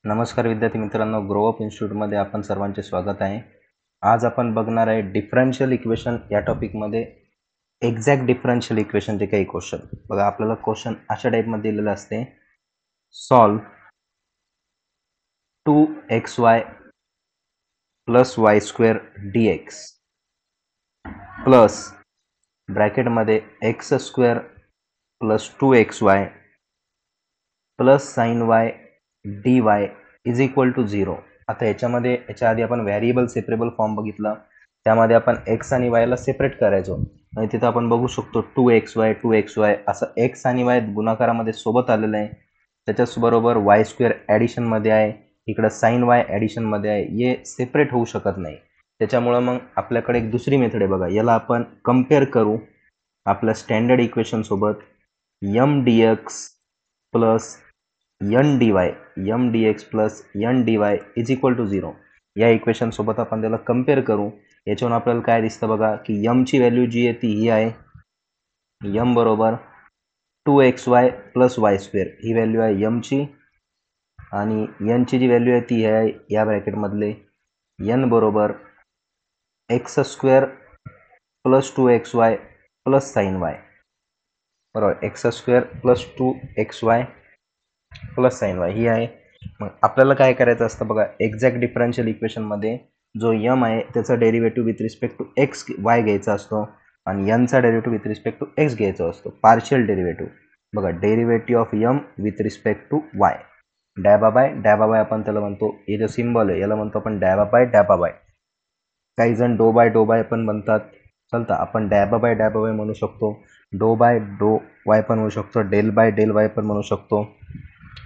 नमस्कार विद्यार्थी मित्रांनो, ग्रो अप इन्स्टिट्यूटमध्ये आपण सर्वांचे स्वागत आहे. आज आपण बघणार आहे डिफरन्शियल इक्वेशन या टॉपिकमध्ये एक्झॅक्ट डिफरन्शियल इक्वेशनचे काही क्वेश्चन. बघा, आपल्याला क्वेश्चन अशा टाईपमध्ये दिलेलं असते. Solve 2xy plus Y square dx plus ब्रॅकेटमध्ये x square plus 2xy plus sine y dy is equal to 0. आता याच्या आधी आपण व्हेरिएबल सेपरेबल फॉर्म बघितला. त्यामध्ये आपण x आणि y ला सेपरेट करायचो आणि तिथं आपण बघू शकतो 2xy असं x आणि y गुणाकारामध्ये सोबत आलेलं आहे. त्याच्याबरोबर वाय स्क्वेअर ॲडिशनमध्ये आहे, इकडं साइन वाय ॲडिशनमध्ये आहे. हे सेपरेट होऊ शकत नाही. त्याच्यामुळं मग आपल्याकडे एक दुसरी मेथड आहे. बघा, याला आपण कम्पेअर करू आपल्या स्टँडर्ड इक्वेशनसोबत. m dx plus n dx plus n dy is equal to 0. या इक्वेशन सोबत आपण त्याला कम्पेअर करू. याच्यावरून आपल्याला काय दिसतं बघा की m ची व्हॅल्यू जी आहे ती ही आहे. m बरोबर 2xy प्लस वाय स्क्वेअर ही व्हॅल्यू आहे m ची, आणि n ची जी व्हॅल्यू आहे ती आहे या ब्रॅकेटमधले n बरोबर x square plus 2xy plus sine y. बरोबर, x square plus 2xy plus sine y ही आहे. मग आपल्याला काय करायचं असतं बघा, एक्झॅक्ट डिफरन्शियल इक्वेशनमध्ये जो m आहे त्याचा derivative with respect to x y घ्यायचा असतो आणि n चा derivative with respect to x घ्यायचा असतो. पार्शियल डेरिव्हेटिव्ह बघा, derivative of m with respect to y. डॅबा बाय आपण त्याला म्हणतो. हे जो सिम्बॉल आहे याला म्हणतो आपण डॅबा बाय. काही जण डो बाय पण म्हणतात, चलता आपण डॅबा बाय म्हणू शकतो, डो वाय पण म्हणू शकतो, डेल वाय पण म्हणू शकतो.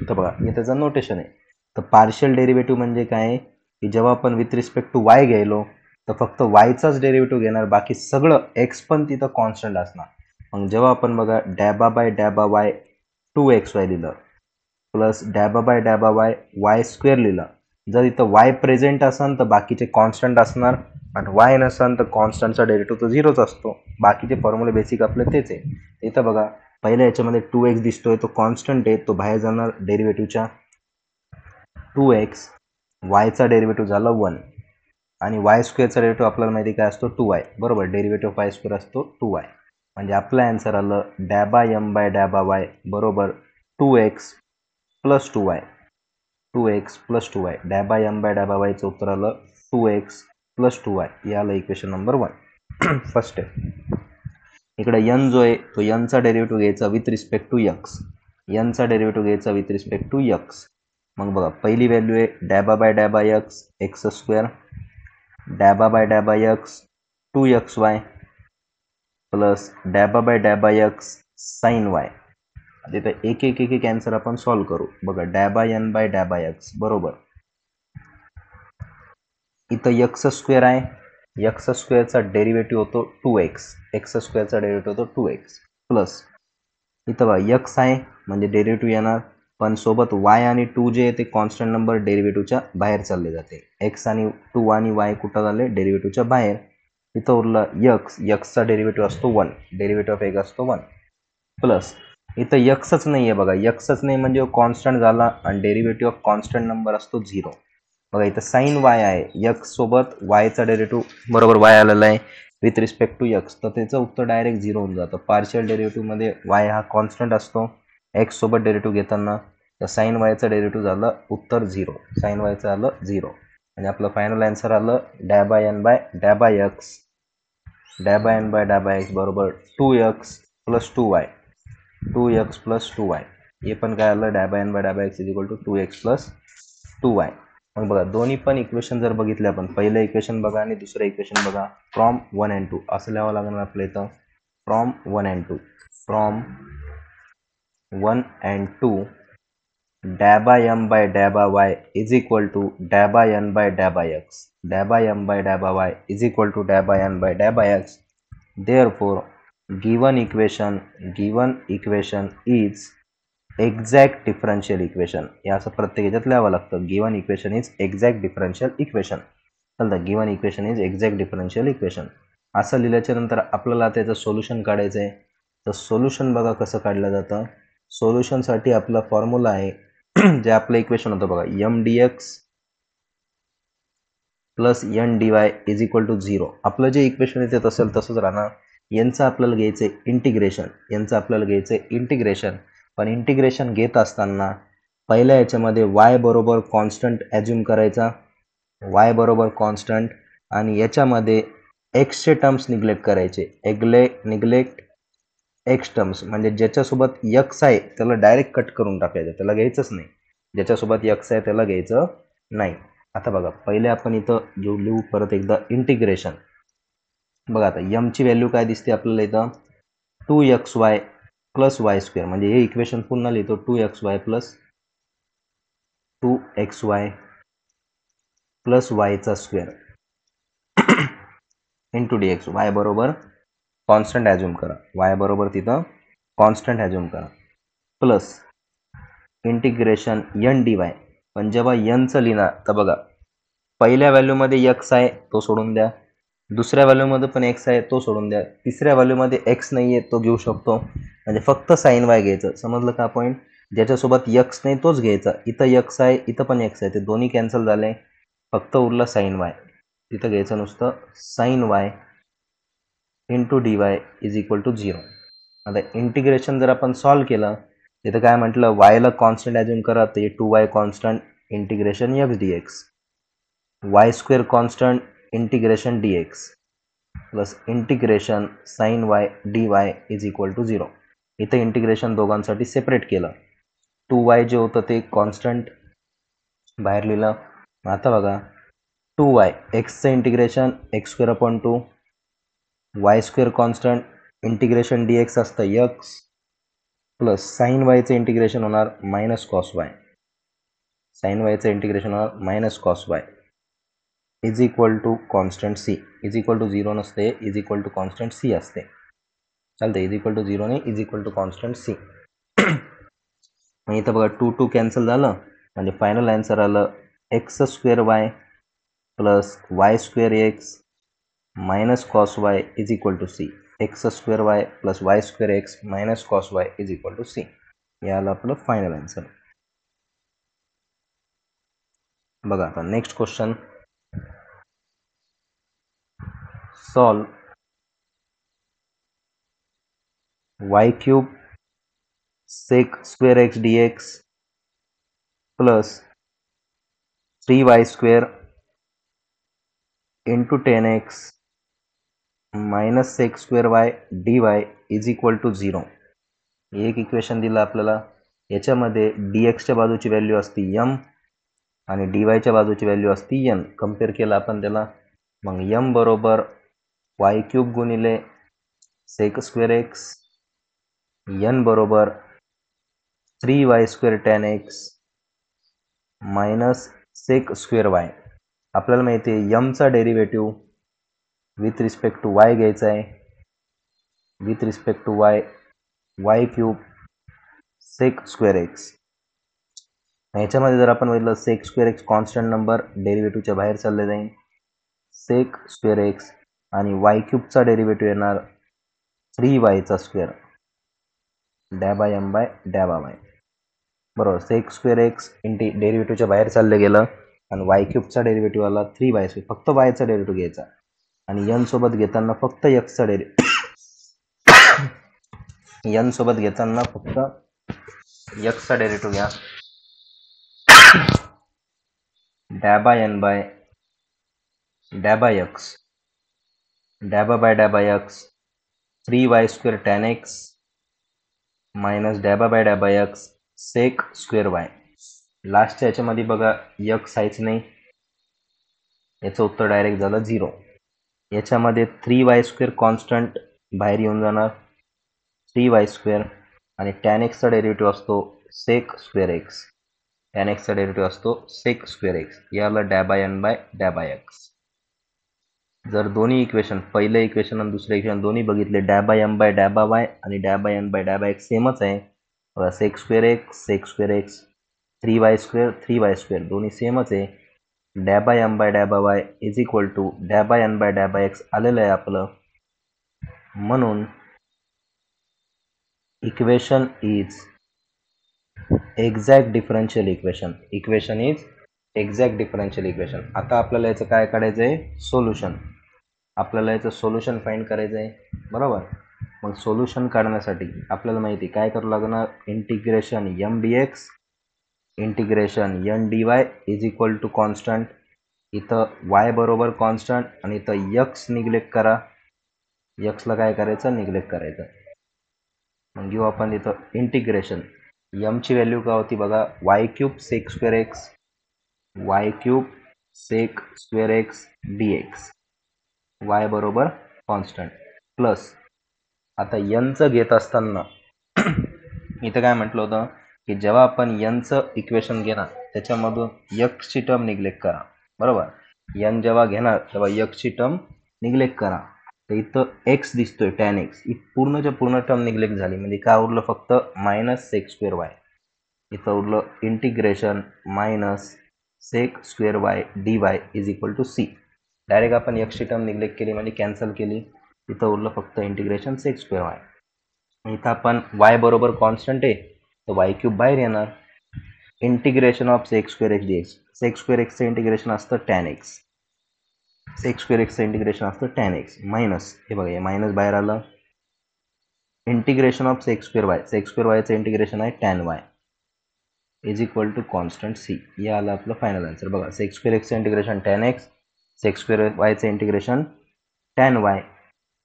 तर बघा, हे त्याचं नोटेशन आहे. तर पार्शियल डेरिव्हेटिव्ह म्हणजे काय की जेव्हा आपण विथ रिस्पेक्ट टू वाय घ्यायलो तर फक्त वायचाच डेरिव्हेटिव्ह घेणार, बाकी सगळं एक्स पण तिथं कॉन्स्टंट असणार. मग जेव्हा आपण बघा डॅबा वाय 2xy लिहिलं प्लस डॅबा वाय वाय स्क्वेअर लिहिलं, जर इथं वाय प्रेझेंट असेल तर बाकीचे कॉन्स्टंट असणार आणि वाय नसेल तर कॉन्स्टंटचा डेरिव्हेटिव्ह तर झिरोच असतो. बाकीचे फॉर्म्युले बेसिक आपले तेच आहे. इथं बघा, पहिल्या याच्यामध्ये 2x दिसतोय, तो कॉन्स्टंट आहे, तो बाहेर जाणार डेरिव्हेटिव्हच्या 2x. वायचा डेरिव्हेटिव्ह झाला 1 आणि वाय स्क्वेअरचा डेरिव्हेटिव्ह आपल्याला माहिती काय असतो 2y. बरोबर, डेरिव्हेटिव्ह वाय स्क्वेअर असतो 2y. म्हणजे आपलं आन्सर आलं डॅबा m बाय डॅबा y बरोबर 2x plus 2y. 2x plus 2y, डॅबा m बाय डॅबा y चं उत्तर आलं 2x प्लस 2y. हे आलं इक्वेशन नंबर 1. फर्स्ट आहे. इकडे n जो आहे तो n चा डेरिव्हेटिव्ह घ्यायचा with respect to x. n चा डेरिव्हेटिव्ह घ्यायचा विथ रिस्पेक्ट टू x. मग बघा, पहिली व्हॅल्यू आहे डॅबा बाय x एक्स स्क्वेअर, डॅबा बाय x 2xy प्लस डॅबा बाय x साइन वाय. तिथं एक आन्सर आपण सॉल्व करू. बघा, डॅबा n बाय डॅबा x बरोबर, इथं एक्स स्क्वेअर आहे, एक्स स्क्वेअरचा डेरिव्हेटिव्ह होतो 2x, एक्स स्क्वेअरचा डेरिव्हेटिव्ह होतो 2x प्लस इथं बघा एक्स आहे म्हणजे डेरिव्हेटिव्ह येणार, पण सोबत y आणि 2 जे आहे ते कॉन्स्टंट नंबर डेरिव्हेटिव्हच्या बाहेर चालले जाते. x आणि 2 आणि y कुठं झाले डेरिव्हेटिव्हच्या बाहेर. इथं उरलं एक्सचा डेरिव्हेटिव्ह असतो 1, डेरिव्हेटिव्ह ऑफ x असतो 1 प्लस इथं एक्सच नाही आहे. बघा, एक्सच नाही म्हणजे कॉन्स्टंट झाला आणि डेरिव्हेटिव्ह ऑफ कॉन्स्टंट नंबर असतो 0. बघा, इथं साइन वाय आहे, एक्स सोबत वायचा डेरिव्हेटिव्ह बरोबर वाय आलेला आहे विथ रिस्पेक्ट टू एक्स, तर त्याचं उत्तर डायरेक्ट 0 होऊन जातं. पार्शियल डेरिव्हेटिव्हमध्ये वाय हा कॉन्स्टंट असतो एक्स सोबत डेरिव्हेटिव्ह घेताना, तर साइन वायचं डेरिव्हेटिव्ह झालं उत्तर 0. साइन वायचं आलं 0 आणि आपलं फायनल आन्सर आलं डॅबा n बाय डॅबा x. डॅबा n बाय डॅबा x बरोबर 2x plus 2y, 2x plus 2y. हे पण काय आलं डॅबा n बाय डॅबा x is equal to 2x plus 2y. मग बघा, दोन्ही पण इक्वेशन जर बघितले आपण, पहिलं इक्वेशन बघा आणि दुसरं इक्वेशन बघा, फ्रॉम 1 and 2 असं लिहावं लागणार आपल्या इथं. फ्रॉम 1 and 2, फ्रॉम 1 and 2 डॅबा m बाय डॅबा y इज इक्वल टू डॅबा n बाय डॅबा x. डॅबा m बाय डॅबा y इज इक्वल टू डॅबा n बाय डॅबा x. Therefore given equation is exact differential equation. हे असं प्रत्येक ह्याच्यात लिहावं लागतं. Given equation is exact differential equation. चालतं, given equation is exact differential equation असं लिहिल्याच्या नंतर आपल्याला त्याचं सोल्युशन काढायचं आहे. तर सोल्युशन बघा कसं काढलं जातं. सोल्युशनसाठी आपला फॉर्म्युला आहे जे आपलं इक्वेशन होतं बघा M D X plus N D Y is equal to 0. आपलं जे इक्वेशन आहे ते तसंच राहणार. यांचं आपल्याला घ्यायचं आहे इंटिग्रेशन. पण इंटिग्रेशन घेत असताना पहिल्या याच्यामध्ये वाय बरोबर कॉन्स्टंट ॲज्युम करायचा, वाय बरोबर कॉन्स्टंट, आणि याच्यामध्ये एक्सचे टर्म्स निग्लेक्ट करायचे. निग्लेक्ट एक्स टर्म्स म्हणजे ज्याच्यासोबत यक्स आहे त्याला डायरेक्ट कट करून टाकायचं, त्याला घ्यायचंच नाही. ज्याच्यासोबत यक्स आहे त्याला घ्यायचं नाही. आता बघा पहिले आपण इथं जो लिहू परत एकदा इंटिग्रेशन. बघा आता यमची व्हॅल्यू काय दिसते आपल्याला इथं 2xy प्लस वाय स्क्वेअर, म्हणजे हे इक्वेशन पुन्हा लिहितो 2xy प्लस 2xy प्लस वायचा square into d x. Y बरोबर कॉन्स्टंट ॲज्युम करा, वाय बरोबर तिथं कॉन्स्टंट ॲज्युम करा, plus integration N D y. पण जेव्हा एनचं लिहिणार तर बघा पहिल्या व्हॅल्यूमध्ये एक्स आहे तो सोडून द्या, दुसऱ्या व्हॅल्यूमध्ये पण एक्स आहे तो सोडून द्या, तिसऱ्या व्हॅल्यूमध्ये एक्स नाही आहे तो घेऊ शकतो, म्हणजे फक्त साईन वाय घ्यायचं. समजलं का पॉईंट? ज्याच्यासोबत यक्स नाही तोच घ्यायचा. इथं यक्स आहे, इथं पण एक्स आहे, ते दोन्ही कॅन्सल झाले, फक्त उरलं साईन वाय. तिथं घ्यायचं नुसतं sine Y into D Y is equal to 0. आता इंटिग्रेशन जर आपण सॉल्व केलं तिथं काय म्हटलं, वायला कॉन्स्टंट ॲज्युम करा, ते 2y constant integration X D x, Y square constant integration D X plus integration sine Y D Y is equal to 0. इथं इंटिग्रेशन दोघांसाठी सेपरेट केलं. 2y जे होतं ते कॉन्स्टंट बाहेर लिहिलं. आता बघा 2y एक्सचं integration x square upon 2, y square constant integration D x असतं यक्स, प्लस साईन वायचं इंटिग्रेशन होणार मायनस कॉस वाय, साईन वायचं इंटिग्रेशन होणार minus cos Y is equal to constant c. Is equal to 0 नसते, is equal to constant c असते. चालते, is equal to 0 नाही, is equal to constant c. मग इथं बघा 2 कॅन्सल झालं, म्हणजे फायनल आन्सर आलं x square Y plus Y square X minus cos Y is equal to C. X square Y plus Y square X minus cos Y is equal to C. याला आपलं final answer. बघा आता next question. Solve Y cube sec square x D X plus 3y square into 10x minus sec square Y D Y is equal to 0. एक equation दिलं आपल्याला, याच्यामध्ये D एक्सच्या बाजूची व्हॅल्यू असती यम आणि डी वायच्या बाजूची व्हॅल्यू असती एन. कम्पेअर केलं आपण त्याला, मग यम बरोबर वाय क्यूब गुणिले सेक स्क्वेअर एक्स, एन बरोबर 3y square 10x minus sec square y. आपल्याला माहिती आहे यमचा derivative with respect to y घ्यायचा आहे, with respect to y y cube sec square x. ह्याच्यामध्ये जर आपण बघितलं sec square x constant number डेरिव्हेटिव्हच्या बाहेर चालले जाईल, सेक स्क्वेअर एक्स आणि वाय क्यूबचा डेरिव्हेटिव्ह येणार 3yचा स्क्वेअर डॅबा एम बाय डॅबा वाय. बरोबर, सेक स्क्वेअर एक्स डेरिव्हेटिव्हच्या बाहेर चाललं गेलं आणि वाय क्यूबचा डेरिव्हेटिव्ह आला 3y स्क्वेअर. फक्त वायचा डेरिव्हेटिव्ह घ्यायचा आणि एन सोबत घेताना फक्त एक्सचा एन सोबत घेताना फक्त एक्सचा डेरिव्हेटिव्ह घ्या. डॅबा एन बाय डॅबा एक्स, डॅबा बाय डॅबा x 3y square 10x minus डॅबा बाय डॅबा एक्स सेक स्क्वेअर वाय. लास्टच्या याच्यामध्ये बघा एक्स आहेच नाही, याचं उत्तर डायरेक्ट झालं 0. याच्यामध्ये 3y स्क्वेअर कॉन्स्टंट बाहेर येऊन जाणार 3y स्क्वेअर आणि tan एक्सचा डेरिव्हेटिव्ह असतो सेक स्क्वेअर एक्स, tan एक्सचा डेरिव्हेटिव्ह असतो सेक स्क्वेअर एक्स. याला डॅबा एन बाय डॅबा एक्स. जर दोन्ही इक्वेशन पहिलं इक्वेशन आणि दुसरं इक्वेशन दोन्ही बघितले, डॅबा एम बाय डॅबा वाय आणि डॅबा एन बाय डॅबा एक्स सेमच आहे. Sec square x 3y square 3y square दोन्ही सेमच आहे. डॅबा एम बाय डॅबा वाय इज इक्वल टू डॅबा एन बाय डॅबा एक्स आलेलं आहे आपलं. म्हणून equation is exact differential equation is exact differential equation. आता आपल्याला याचं काय काढायचं आहे, सोल्युशन. आपल्याला याचं सोल्युशन फाइंड करायचं आहे, बरोबर. मग सोल्युशन काढण्यासाठी आपल्याला माहिती काय करावं लागणार, integration M D x integration N D Y is equal to constant. इथं वाय बरोबर कॉन्स्टंट आणि इथं यक्स निग्लेक्ट करा. यक्सला काय करायचं, निग्लेक्ट करायचं. मग घेऊ आपण इथं इंटिग्रेशन. यमची व्हॅल्यू काय होती बघा, Y cube sec square X, Y cube sec square x D x, Y बरोबर कॉन्स्टंट प्लस. आता यनचं घेत असताना इथं काय म्हटलं होतं की जेव्हा आपण यनचं इक्वेशन घेणार त्याच्यामधून यक्सची टर्म निग्लेक्ट करा, बरोबर. यन जेव्हा घेणार तेव्हा यक्सची टर्म निग्लेक्ट करा. तर इथं एक्स दिसतोय टॅन एक्स, ही पूर्णच्या पूर्ण टर्म निग्लेक्ट झाली, म्हणजे काय उरलं फक्त मायनस सेक स्क्वेअर वाय. इथं उरलं integration minus sec square Y D Y is equal to C. Direct आपण एक्सची टर्म निग्लेक्ट केली म्हणजे कॅन्सल केली. इथं उरलं फक्त इंटिग्रेशन सेक स्क्वेअर वाय. इथं आपण वाय बरोबर कॉन्स्टंट आहे तर वाय क्यूब बाहेर येणार. Integration of sec square x D x, sec square एक्सचं इंटिग्रेशन असतं टॅन एक्स, सेक स्क्वेअर एक्सचं इंटिग्रेशन असतं टॅन एक्स मायनस, हे बघा हे मायनस बाहेर आलं. Integration of sec square y, sec square वायचं इंटिग्रेशन आहे tan y is equal to constant C. हे आलं आपलं फायनल आन्सर. बघा सेक स्क्वेअर एक्सचं integration tan x, sec square वायचं इंटिग्रेशन टॅन वाय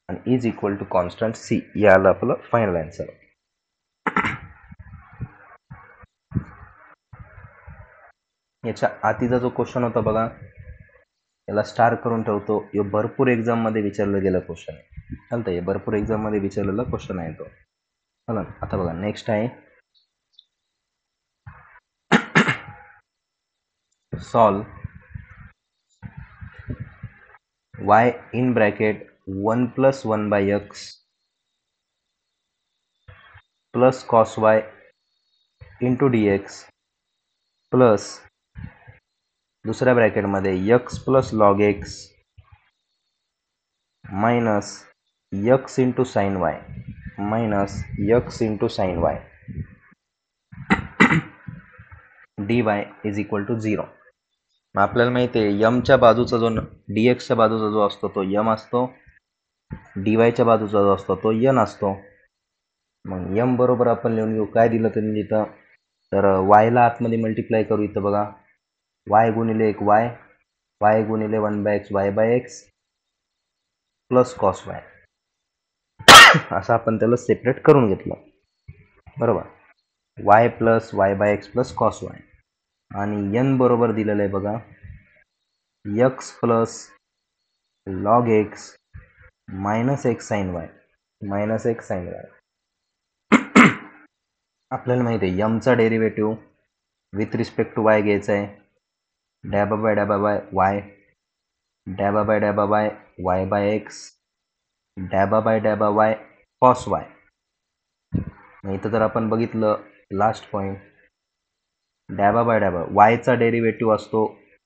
आणि is equal to constant C. हे आलं आपलं फायनल आन्सर. याच्या आधीचा जो क्वेश्चन होता बघा, याला स्टार करून ठेवतो, हे भरपूर एक्झाममध्ये विचारलं गेलं क्वेश्चन आहे. चालतं, हे भरपूर एक्झाममध्ये विचारलेला क्वेश्चन आहे तो. चला आता बघा नेक्स्ट आहे solve y in bracket 1 plus 1 by x plus cos y into dx plus दुसऱ्या ब्रॅकेटमध्ये x plus log x minus x into sin y minus x into sin y dy is equal to 0. आपल्याला माहिती आहे यमच्या बाजूचा जो dxच्या बाजूचा जो असतो तो यम असतो, dy बाजूचा जो असतो तो यन असतो. मग यम बरोबर आपण लिहून घेऊ, काय दिलं त्यांनी इथं, तर वायला आतमध्ये मल्टिप्लाय करू. इथं बघा वाय गुणिले एक वाय, वाय गुणिले 1 by x y by x plus cos y असं आपण त्याला सेपरेट करून घेतलं, बरोबर. Y plus Y by x plus cos y आणि यन बरोबर दिलेलं आहे बघा x plus log x minus x sine y minus x sine y. आपल्याला माहिती आहे यमचा derivative with respect to y घ्यायचा आहे, डॅबा बाय वाय, डॅबा बाय वाय बाय एक्स, डॅबा बाय वाय कॉस वाय. इथं जर आपण बघितलं लास्ट पॉईंट, डॅबा बाय वायचा डेरिव्हेटिव्ह असतो,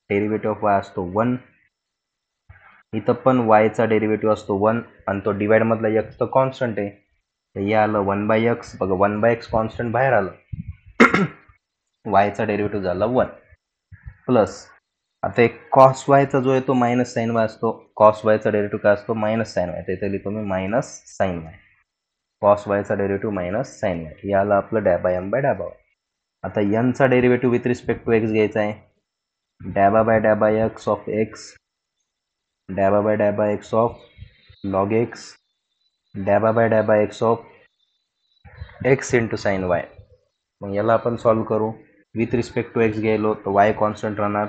डेरिव्हेटिव्ह ऑफ वाय असतो 1. इथं पण वायचा डेरिव्हेटिव्ह असतो 1 आणि तो डिवाइड मधला एक्स तर कॉन्स्टंट आहे, तर हे आलं 1 बाय एक्स. बघा 1 बाय एक्स कॉन्स्टंट बाहेर आलं वायचा डेरिव्हेटिव्ह झाला 1 प्लस. आता एक कॉस वायचा जो आहे तो मायनस साइन वाय असतो, कॉस वायचा डेरिव्हेटिव्ह काय असतो, मायनस साइन वाय, तर लिहितो मी मायनस साइन वाय. कॉस वायचा डेरिव्हेटिव्ह मायनस साइन वाय, हे आलं आपलं डॅबा एम बाय डॅबा वाय. आता यनचा derivative with respect to x घ्यायचा आहे, डॅबा बाय एक्स ऑफ एक्स, डॅबा by x of log x, डॅबा by x of x into sine y. मग याला आपण सॉल्व करू. विथ रिस्पेक्ट टू एक्स गेलो तर वाय कॉन्स्टंट राहणार,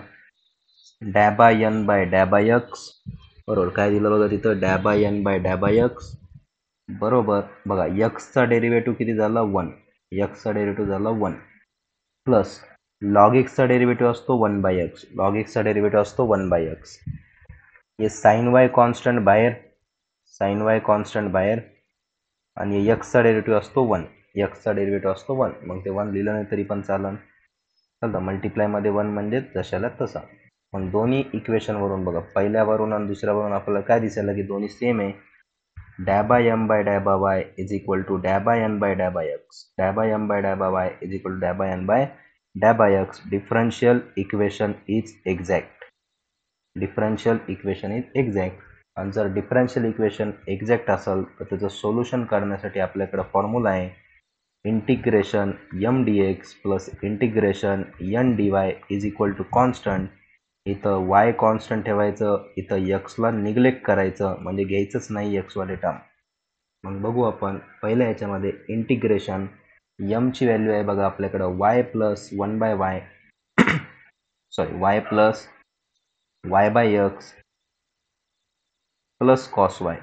डॅबा एन बाय डॅबा एक्स, बरोबर. काय दिलं बघा तिथं, डॅबा एन बाय डॅबा एक्स बरोबर. बघा एक्सचा डेरिव्हेटिव्ह किती झाला 1, एक्सचा डेरिव्हेटिव्ह झाला 1 प्लस लॉग एक्सचा डेरिव्हेटिव्ह असतो 1 बाय एक्स, लॉग एक्सचा डेरिव्हेटिव्ह असतो 1 बाय एक्स. हे साइन वाय कॉन्स्टंट बाहेर, साइन वाय कॉन्स्टंट बाहेर आणि एक्सचा डेरिव्हेटिव्ह असतो 1, एक्सचा डेरिव्हेटिव्ह असतो 1. मग ते 1 लिहिलं नाही तरी पण चालन, चालतं. मल्टिप्लायमध्ये 1 म्हणजे जशाला तसा. मग दोन्ही इक्वेशनवरून बघा, पहिल्यावरून आणि दुसऱ्यावरून आपल्याला काय दिसायला की दोन्ही सेम आहे. डॅ बाय एम बाय डॅ by y is equal to डॅ बाय एन बाय डॅ बाय एक्स. डॅ बाय एम बाय डॅ by y is equal to डॅ बाय एन बाय डॅ by x. Differential equation is exact. Differential equation is exact. आणि जर differential equation exact असेल तर त्याचं सोल्युशन काढण्यासाठी आपल्याकडे फॉर्म्युला आहे integration M D X plus integration N D Y is equal to constant. इथं वाय कॉन्स्टंट ठेवायचं, इथं एक्सला निग्लेक्ट करायचं, म्हणजे घ्यायचंच नाही एक्सवाले टर्म. मग बघू आपण पहिल्या याच्यामध्ये इंटिग्रेशन यमची व्हॅल्यू आहे बघा आपल्याकडं Y plus 1 by Y sorry Y plus Y by x plus cos Y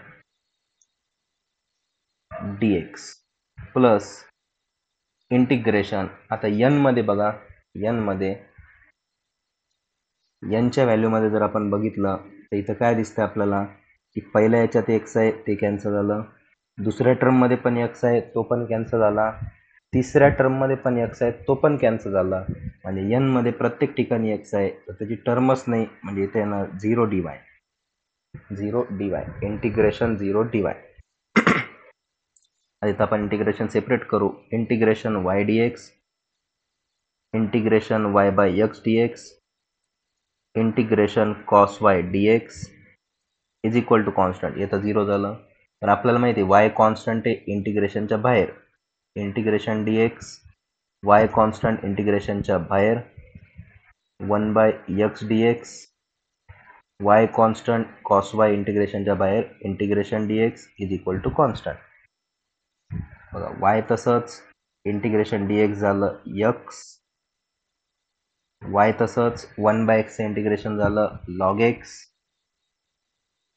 D X plus integration. आता यन मध्ये बघा, यन मध्ये यनच्या व्हॅल्यूमध्ये जर आपण बघितलं तर इथं काय दिसतं आपल्याला की पहिल्या याच्यात एक्स आहे ते कॅन्सल झालं, दुसऱ्या टर्ममध्ये पण एक्स आहे तो पण कॅन्सल झाला, तिसऱ्या टर्ममध्ये पण एक्स आहे तो पण कॅन्सल झाला. म्हणजे यनमध्ये प्रत्येक ठिकाणी एक्स आहे तर त्याची टर्मच नाही, म्हणजे इथे ना 0 dy. 0 dy integration 0 dy. आता आपण इंटिग्रेशन सेपरेट करू. Integration Y D x, integration Y by x D x, integration cos Y D x is equal to constant. इथं 0 झालं तर आपल्याला माहिती आहे वाय कॉन्स्टंट आहे इंटिग्रेशनच्या बाहेर. Integration D x y constant इंटिग्रेशनच्या बाहेर 1 by x D x, y constant cos y इंटिग्रेशनच्या बाहेर integration D x is equal to constant. बघा वाय तसंच इंटिग्रेशन डी एक्स झालं एक्स, वाय तसंच 1 बाय एक्सचं इंटिग्रेशन झालं लॉग एक्स,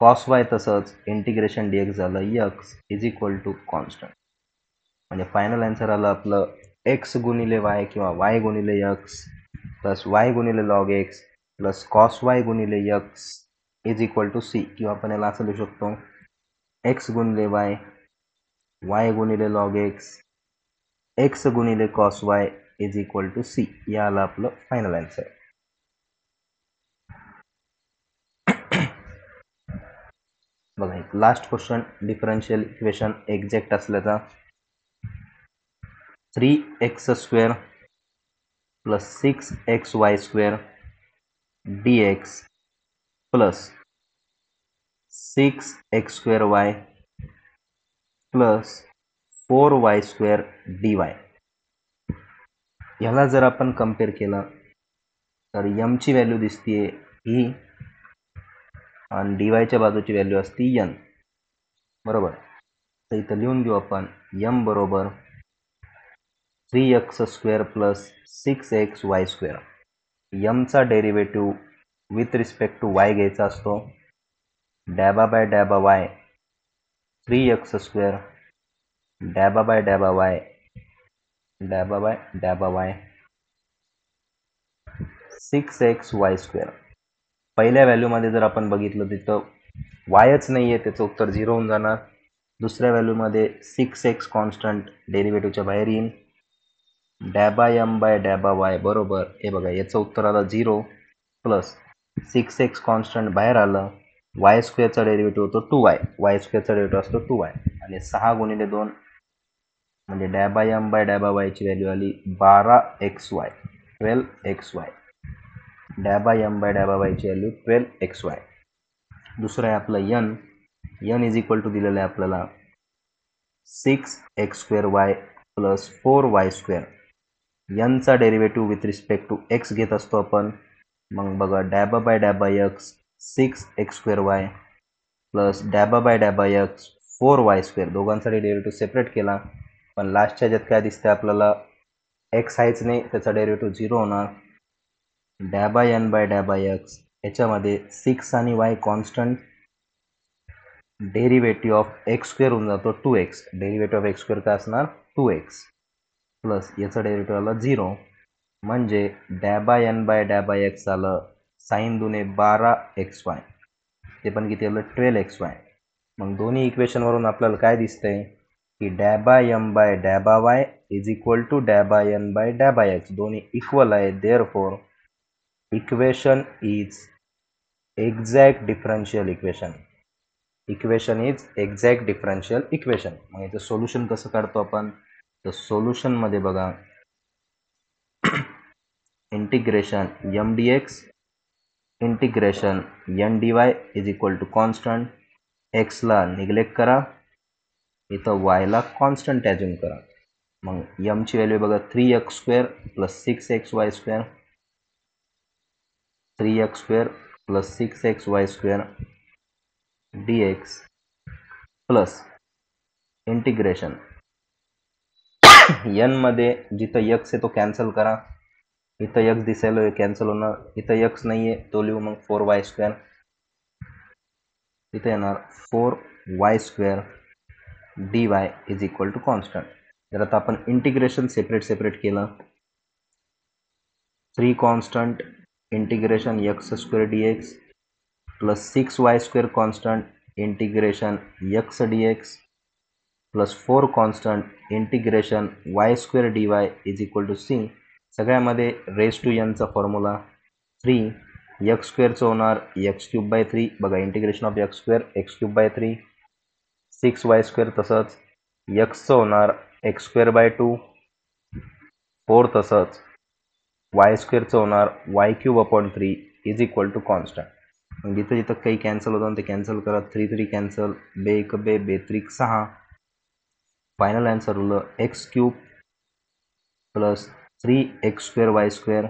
कॉस वाय तसंच इंटिग्रेशन डी एक्स झालं x is equal to constant. म्हणजे फायनल आन्सर आलं आपलं एक्स गुणिले वाय किंवा वाय गुणिले एक्स प्लस वाय गुणिले log x plus cos y गुणिले x is equal to c. किंवा आपण याला असं लिहू शकतो एक्स गुणिले वाय, वाय गुणिले लॉग एक्स, एक्स गुणिले cos Y is equal to c. या आलं आपलं फायनल आन्सर. बघा एक last question differential equation exact असल्याचा 3x² plus 6xy² dx plus 6x² plus 4y² dy. ह्याला जर आपण कम्पेअर केलं तर यमची व्हॅल्यू दिसतीये ही आणि डीवायच्या बाजूची व्हॅल्यू असते यन, बरोबर. तर इथं लिहून घेऊ आपण यम बरोबर 3x² प्लस 6xy². यमचा derivative with respect to y घ्यायचा असतो. डॅबा बाय डॅबा वाय 3x² डॅबा बाय डॅबा वाय डॅबा बाय डॅबा वाय 6xy². पहिल्या व्हॅल्यूमध्ये जर आपण बघितलं तिथं वायच नाही आहे, त्याचं उत्तर 0 होऊन जाणार. दुसऱ्या व्हॅल्यूमध्ये 6x कॉन्स्टंट डेरिव्हेटिव्हच्या बाहेर येईल. डॅबा एम बाय डॅबा वाय बरोबर हे बघा याचं उत्तर आलं 0 प्लस 6x कॉन्स्टंट बाहेर आलं, y² चा डेरिव्हेटिव्ह होतो 2y, y² चा डेरिव्हेटिव्ह असतो 2y आणि 6 गुणिले 2 म्हणजे डॅबा एम बाय डॅबा वायची व्हॅल्यू आली 12xy 12xy. डॅबा एम बाय डॅबा वायची व्हॅल्यू 12xy. दुसरं आहे आपलं यन इज इक्वल टू दिलेलं आहे आपल्याला 6x² प्लस 4y². यनचा derivative with respect to x घेत असतो आपण. मग बघा डॅबा बाय डॅबा एक्स 6x² प्लस डॅबा बाय डॅबा एक्स 4y². दोघांसाठी डेरिव्हेटिव्ह सेपरेट केला पण लास्टच्या ह्याच्यात काय दिसतं आपल्याला एक्स आहेच नाही, त्याचा डेरिव्हेटिव्ह 0 होणार. डॅबा एन बाय डॅबा एक्स याच्यामध्ये 6 आणि y constant, derivative of x² होऊन जातो 2x. डेरिव्हेटिव्ह ऑफ x² काय असणार 2x प्लस याचं डेरिव्हेटिव्ह आलं 0 म्हणजे डॅबा एन बाय डॅबा एक्स आलं साईन दुने 12xy, ते पण किती आलं 12xy. मग दोन्ही इक्वेशनवरून आपल्याला काय दिसतंय की डॅबा एम बाय डॅबा वाय इज इक्वल टू डॅबा एन बाय डॅबा एक्स दोन्ही इक्वल आहे. Therefore equation is exact differential equation. Equation is exact differential equation. मग याचं सोल्युशन कसं काढतो आपण, तर सोल्युशनमध्ये बघा integration M D x integration N D Y is equal to constant. एक्सला निग्लेक्ट करा, इथं वायला कॉन्स्टंट ॲज्युम करा. मग एमची व्हॅल्यू बघा 3x² plus 6xy² 3x² plus 6xy² dx plus integration n मध्ये जिथं x आहे तो कॅन्सल करा, इथं x दिसायला कॅन्सल होणार, इथं x नाही आहे तो लिहू मग 4y², इथं येणार 4y² dy is equal to constant. जर आता आपण इंटिग्रेशन सेपरेट केलं, 3 constant integration x² dx plus 6y² constant integration x dx plus 4 constant integration y² dy is equal to c. सगळ्यामध्ये रेस टू nचा फॉर्म्युला 3 x² होणार x³/3 बघा, integration of x² x³/3 6y² तसंच x होणार x²/2 4 तसंच y² होणार y³/3 is equal to constant. मग जिथं जिथं काही कॅन्सल होतं ते कॅन्सल करा, 3 कॅन्सल, बे 1 बे, बे 3 6. फायनल आन्सर उरलं x³ plus 3x² y²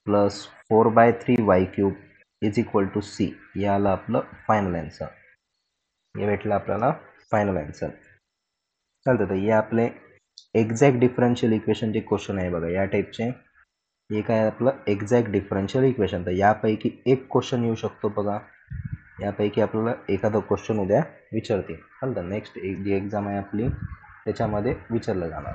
plus 4/3 y³ is equal to c. याला आपलं फायनल आन्सर, हे भेटलं आपल्याला फायनल आन्सर. चालतं, तर हे आपले एक्झॅक्ट डिफरन्शियल इक्वेशनचे क्वेश्चन आहे बघा या टाईपचे. हे काय आपलं एक्झॅक्ट डिफरन्शियल इक्वेशन. तर यापैकी एक क्वेश्चन येऊ शकतो बघा, यापैकी आपल्याला एखादा क्वेश्चन उद्या विचारतील. चालतं, नेक्स्ट जी एक्झाम आहे आपली त्याच्यामध्ये विचारलं जाणार.